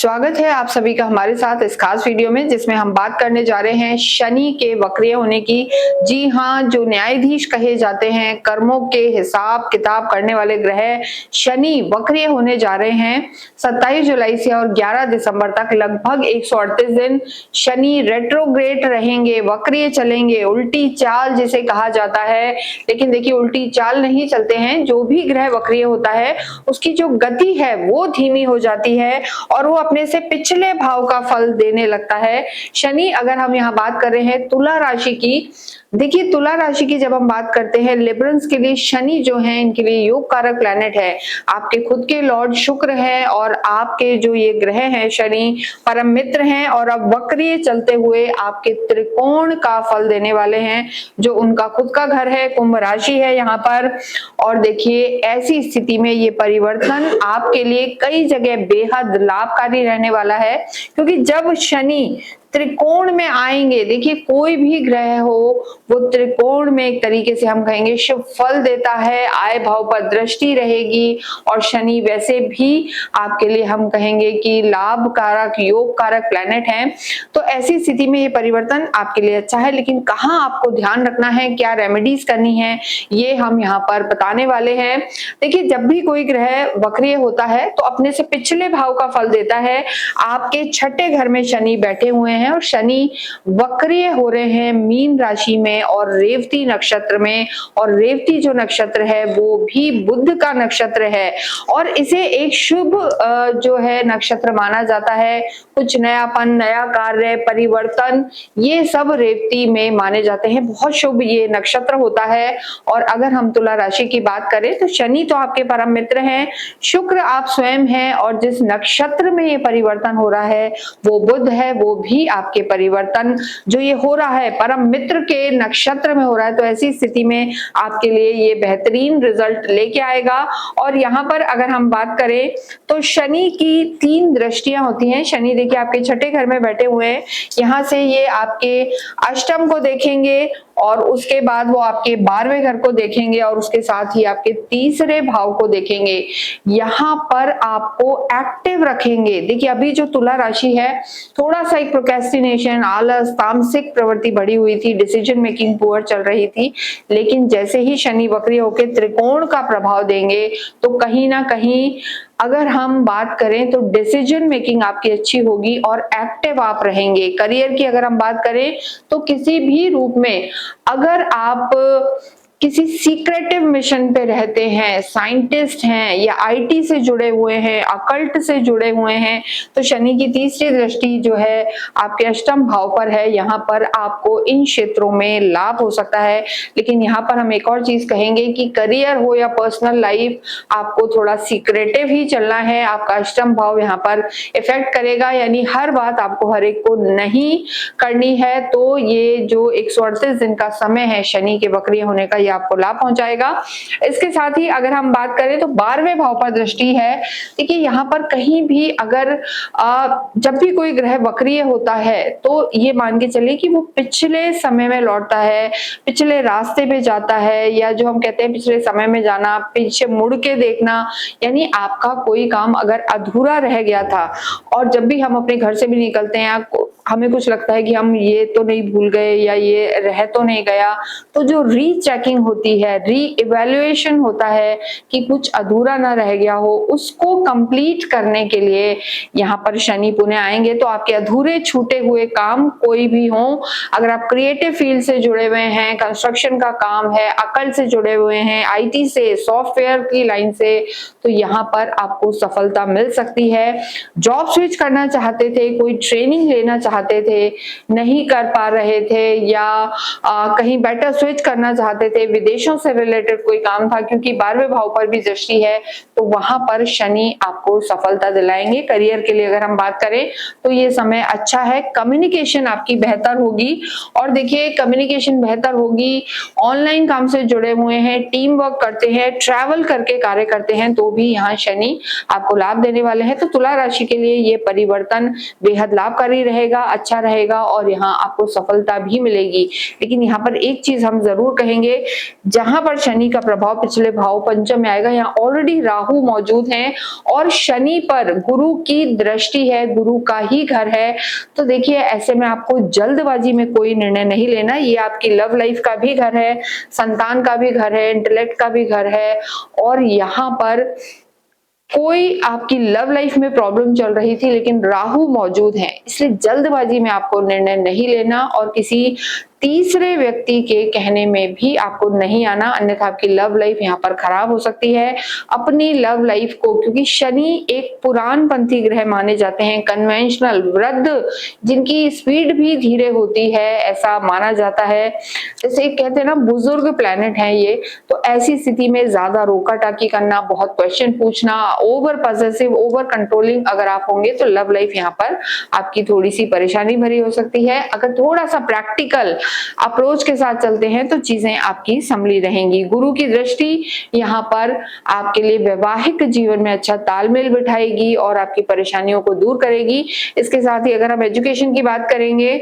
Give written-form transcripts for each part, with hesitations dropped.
स्वागत है आप सभी का हमारे साथ इस खास वीडियो में, जिसमें हम बात करने जा रहे हैं शनि के वक्रिय होने की। जी हाँ, जो न्यायाधीश कहे जाते हैं, कर्मों के हिसाब किताब करने वाले ग्रह शनि वक्रिय होने जा रहे हैं 27 जुलाई से और 11 दिसंबर तक लगभग 138 दिन शनि रेट्रोग्रेड रहेंगे, वक्रिय चलेंगे, उल्टी चाल जिसे कहा जाता है। लेकिन देखिए, उल्टी चाल नहीं चलते हैं, जो भी ग्रह वक्रिय होता है उसकी जो गति है वो धीमी हो जाती है और वो अपने से पिछले भाव का फल देने लगता है। शनि, अगर हम यहाँ बात कर रहे हैं तुला राशि की, देखिए तुला राशि की जब हम बात करते हैं, लिब्रंस के लिए शनि जो है इनके लिए योग कारक प्लैनेट है। आपके खुद के लॉर्ड शुक्र है और आपके जो ये ग्रह हैं शनि परम मित्र हैं और अब वक्रिय चलते हुए आपके त्रिकोण का फल देने वाले हैं, जो उनका खुद का घर है, कुंभ राशि है यहाँ पर। और देखिए, ऐसी स्थिति में ये परिवर्तन आपके लिए कई जगह बेहद लाभकारी रहने वाला है, क्योंकि जब शनि त्रिकोण में आएंगे, देखिए कोई भी ग्रह हो वो त्रिकोण में एक तरीके से हम कहेंगे शुभ फल देता है, आय भाव पर दृष्टि रहेगी और शनि वैसे भी आपके लिए हम कहेंगे कि लाभ कारक योग कारक प्लैनेट है। तो ऐसी स्थिति में ये परिवर्तन आपके लिए अच्छा है, लेकिन कहाँ आपको ध्यान रखना है, क्या रेमेडीज करनी है, ये हम यहाँ पर बताने वाले हैं। देखिए, जब भी कोई ग्रह वक्रिय होता है तो अपने से पिछले भाव का फल देता है। आपके छठे घर में शनि बैठे हुए हैं और शनि वक्रिय हो रहे हैं मीन राशि में और रेवती नक्षत्र में, और रेवती जो नक्षत्र है वो भी बुध का नक्षत्र है और इसे एक शुभ जो है नक्षत्र माना जाता है। कुछ नयापन, नया कार्य, परिवर्तन, ये सब रेवती में माने जाते हैं, बहुत शुभ ये नक्षत्र होता है। और अगर हम तुला राशि की बात करें तो शनि तो आपके परम मित्र हैं, शुक्र आप स्वयं हैं और जिस नक्षत्र में ये परिवर्तन हो रहा है वो बुध है, वो भी आपके परिवर्तन जो ये हो रहा है परम मित्र के नक्षत्र में हो रहा है। तो ऐसी स्थिति में आपके लिए ये बेहतरीन रिजल्ट लेके आएगा। और यहाँ पर अगर हम बात करें तो शनि की 3 दृष्टियां होती हैं। शनि देखिए आपके छठे घर में बैठे हुए हैं, यहाँ से ये आपके अष्टम को देखेंगे और उसके बाद वो आपके 12वें घर को देखेंगे और उसके साथ ही आपके तीसरे भाव को देखेंगे। यहाँ पर आपको एक्टिव रखेंगे। देखिए, अभी जो तुला राशि है थोड़ा सा एक प्रोक्रेस्टिनेशन, आलस, तामसिक प्रवृत्ति बढ़ी हुई थी, डिसीजन मेकिंग पुअर चल रही थी, लेकिन जैसे ही शनि वक्री होकर त्रिकोण का प्रभाव देंगे तो कहीं ना कहीं अगर हम बात करें तो डिसीजन मेकिंग आपकी अच्छी होगी और एक्टिव आप रहेंगे। करियर की अगर हम बात करें तो किसी भी रूप में अगर आप किसी सीक्रेटिव मिशन पे रहते हैं, साइंटिस्ट हैं या आईटी से जुड़े हुए हैं, अकल्ट से जुड़े हुए हैं, तो शनि की तीसरी दृष्टि जो है आपके अष्टम भाव पर है। यहाँ पर आपको इन क्षेत्रों में लाभ हो सकता है। लेकिन यहाँ पर हम एक और चीज कहेंगे कि करियर हो या पर्सनल लाइफ, आपको थोड़ा सीक्रेटिव ही चलना है। आपका अष्टम भाव यहाँ पर इफेक्ट करेगा, यानी हर बात आपको हर एक को नहीं करनी है। तो ये जो 138 दिन का समय है शनि के वक्रिय होने का, आपको लाभ पहुंचाएगा। इसके साथ ही अगर हम बात करें तो 12वें भाव पर दृष्टि है। देखिए, यहाँ पर कहीं भी अगर जब भी कोई ग्रह वक्रिय होता है तो ये मान के चलिए कि वो पिछले समय में लौटता है, पिछले रास्ते पे जाता है, या जो हम कहते हैं पिछले समय में जाना, पीछे मुड़ के देखना, यानी आपका कोई काम अगर अधूरा रह गया था और जब भी हम अपने घर से भी निकलते हैं हमें कुछ लगता है कि हम ये तो नहीं भूल गए या ये रह तो नहीं गया, तो जो रीचेकिंग होती है, री इवैल्यूएशन होता है कि कुछ अधूरा ना रह गया हो, उसको कंप्लीट करने के लिए यहाँ पर शनि पुण्य आएंगे। तो आपके अधूरे छूटे हुए काम कोई भी हो, अगर आप क्रिएटिव फील्ड से जुड़े हुए हैं, कंस्ट्रक्शन का काम है, अकल से जुड़े हुए हैं, आईटी से, सॉफ्टवेयर की लाइन से, तो यहाँ पर आपको सफलता मिल सकती है। जॉब स्विच करना चाहते थे, कोई ट्रेनिंग लेना चाहते थे, नहीं कर पा रहे थे, या कहीं बेटर स्विच करना चाहते थे, विदेशों से रिलेटेड कोई काम था, क्योंकि 12वें भाव पर भी दृष्टि है, तो वहां पर शनि आपको सफलता दिलाएंगे। करियर के लिए अगर हम बात करें तो ये समय अच्छा है। कम्युनिकेशन आपकी बेहतर होगी, और देखिए कम्युनिकेशन बेहतर होगी, ऑनलाइन काम से जुड़े हुए हैं, टीम वर्क करते हैं, ट्रैवल करके कार्य करते हैं, तो भी यहाँ शनि आपको लाभ देने वाले हैं। तो तुला राशि के लिए ये परिवर्तन बेहद लाभकारी रहेगा। अच्छा रहेगा और यहाँ आपको सफलता भी मिलेगी। लेकिन यहाँ पर एक चीज हम जरूर कहेंगे, जहां पर शनि का प्रभाव पिछले भाव पंचम में आएगा, यहाँ ऑलरेडी राहु मौजूद हैं और शनि पर गुरु की दृष्टि है, गुरु का ही घर है। तो देखिए ऐसे में आपको जल्दबाजी में कोई निर्णय नहीं लेना। ये आपकी लव लाइफ का भी घर है, संतान का भी घर है, इंटेलेक्ट का भी घर है और यहाँ पर कोई आपकी लव लाइफ में प्रॉब्लम चल रही थी लेकिन राहु मौजूद है, इसलिए जल्दबाजी में आपको निर्णय नहीं लेना और किसी तीसरे व्यक्ति के कहने में भी आपको नहीं आना, अन्यथा आपकी लव लाइफ यहाँ पर खराब हो सकती है। अपनी लव लाइफ को, क्योंकि शनि एक पुरानपंथी ग्रह माने जाते हैं, कन्वेंशनल, वृद्ध, जिनकी स्पीड भी धीरे होती है ऐसा माना जाता है, जैसे कहते हैं ना बुजुर्ग प्लैनेट है ये। तो ऐसी स्थिति में ज्यादा रोका टाकी करना, बहुत क्वेश्चन पूछना, ओवर पॉसेसिव, ओवर कंट्रोलिंग अगर आप होंगे तो लव लाइफ यहाँ पर आपकी थोड़ी सी परेशानी भरी हो सकती है। अगर थोड़ा सा प्रैक्टिकल अप्रोच के साथ चलते हैं तो चीजें आपकी संभली रहेंगी। गुरु की दृष्टि यहाँ पर आपके लिए वैवाहिक जीवन में अच्छा तालमेल बिठाएगी और आपकी परेशानियों को दूर करेगी। इसके साथ ही अगर हम एजुकेशन की बात करेंगे,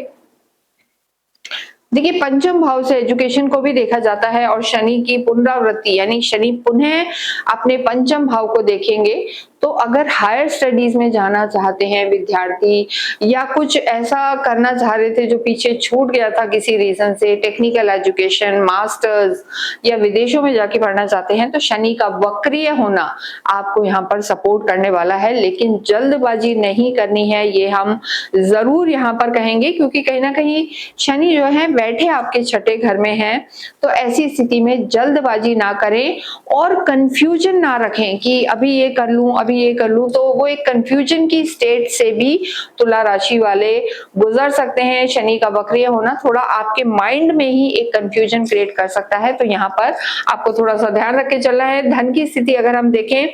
देखिए पंचम भाव से एजुकेशन को भी देखा जाता है और शनि की पुनरावृत्ति यानी शनि पुनः अपने पंचम भाव को देखेंगे। तो अगर हायर स्टडीज में जाना चाहते हैं विद्यार्थी या कुछ ऐसा करना चाह रहे थे जो पीछे छूट गया था किसी रीजन से, टेक्निकल एजुकेशन, मास्टर्स या विदेशों में जाके पढ़ना चाहते हैं, तो शनि का वक्रीय होना आपको यहाँ पर सपोर्ट करने वाला है। लेकिन जल्दबाजी नहीं करनी है, ये हम जरूर यहाँ पर कहेंगे, क्योंकि कहीं ना कहीं शनि जो है बैठे आपके छठे घर में है। तो ऐसी स्थिति में जल्दबाजी ना करें और कंफ्यूजन ना रखें कि अभी ये कर लूं अभी ये कर लूं, तो वो एक कंफ्यूजन की स्टेट से भी तुला राशि वाले गुजर सकते हैं। शनि का वक्रीय होना थोड़ा आपके माइंड में ही एक कंफ्यूजन क्रिएट कर सकता है, तो यहाँ पर आपको थोड़ा सा ध्यान रख के चलना है। धन की स्थिति अगर हम देखें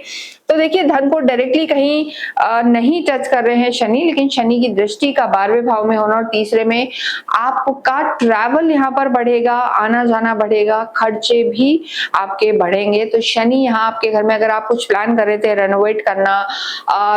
तो देखिए धन को डायरेक्टली कहीं नहीं टच कर रहे हैं शनि, लेकिन शनि की दृष्टि का 12वें भाव में होना और तीसरे में आपका ट्रैवल यहाँ पर बढ़ेगा, आना जाना बढ़ेगा, खर्चे भी आपके बढ़ेंगे। तो शनि यहाँ आपके घर में, अगर आप कुछ प्लान कर रहे थे रेनोवेट करना,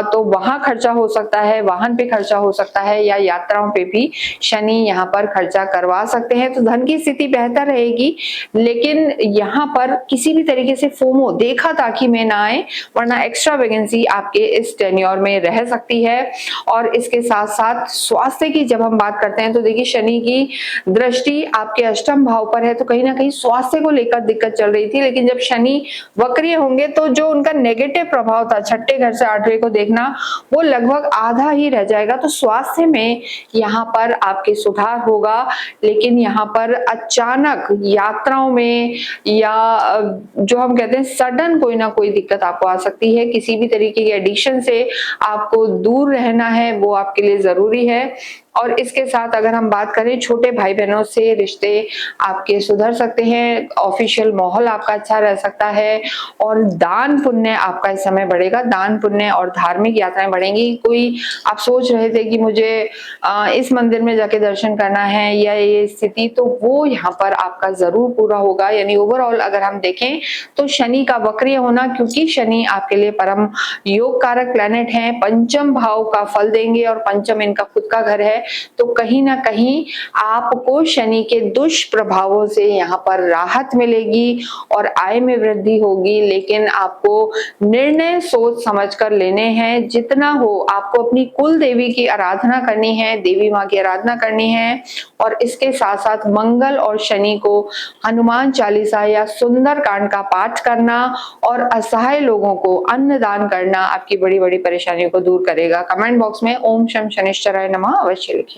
तो वहां खर्चा हो सकता है, वाहन पे खर्चा हो सकता है या यात्राओं पे भी शनि यहाँ पर खर्चा करवा सकते हैं। तो धन की स्थिति बेहतर रहेगी, लेकिन यहाँ पर किसी भी तरीके से फोमो, देखा ताकि में ना आए, वरना एक्स्ट्रा वैकेंसी आपके इस टेन्योर में रह सकती है। और इसके साथ साथ स्वास्थ्य की जब हम बात करते हैं तो देखिए शनि की दृष्टि आपके अष्टम भाव पर है, तो कहीं ना कहीं स्वास्थ्य को लेकर दिक्कत चल रही थी। लेकिन जब शनि वक्रीय होंगे तो जो उनका नेगेटिव प्रभाव था छठे घर से आठवें को देखना, वो लगभग आधा ही रह जाएगा। तो स्वास्थ्य में यहाँ पर आपके सुधार होगा, लेकिन यहाँ पर अचानक यात्राओं में या जो हम कहते हैं सडन कोई ना कोई दिक्कत आपको आ सकती है। किसी भी तरीके के एडिक्शन से आपको दूर रहना है, वो आपके लिए जरूरी है। और इसके साथ अगर हम बात करें छोटे भाई बहनों से रिश्ते आपके सुधर सकते हैं, ऑफिशियल माहौल आपका अच्छा रह सकता है और दान पुण्य आपका इस समय बढ़ेगा। दान पुण्य और धार्मिक यात्राएं बढ़ेंगी। कोई आप सोच रहे थे कि मुझे इस मंदिर में जाके दर्शन करना है या ये स्थिति, तो वो यहाँ पर आपका जरूर पूरा होगा। यानी ओवरऑल अगर हम देखें तो शनि का वक्रीय होना, क्योंकि शनि आपके लिए परम योग कारक प्लैनेट है, पंचम भाव का फल देंगे और पंचम इनका खुद का घर है, तो कहीं ना कहीं आपको शनि के दुष्प्रभावों से यहाँ पर राहत मिलेगी और आय में वृद्धि होगी। लेकिन आपको निर्णय सोच समझकर लेने हैं। जितना हो आपको अपनी कुल देवी की आराधना करनी है, देवी माँ की आराधना करनी है और इसके साथ साथ मंगल और शनि को हनुमान चालीसा या सुंदर कांड का पाठ करना और असहाय लोगों को अन्न दान करना आपकी बड़ी बड़ी परेशानियों को दूर करेगा। कमेंट बॉक्स में ओम शम शनिश्चराय नमः अवश्य लिखें।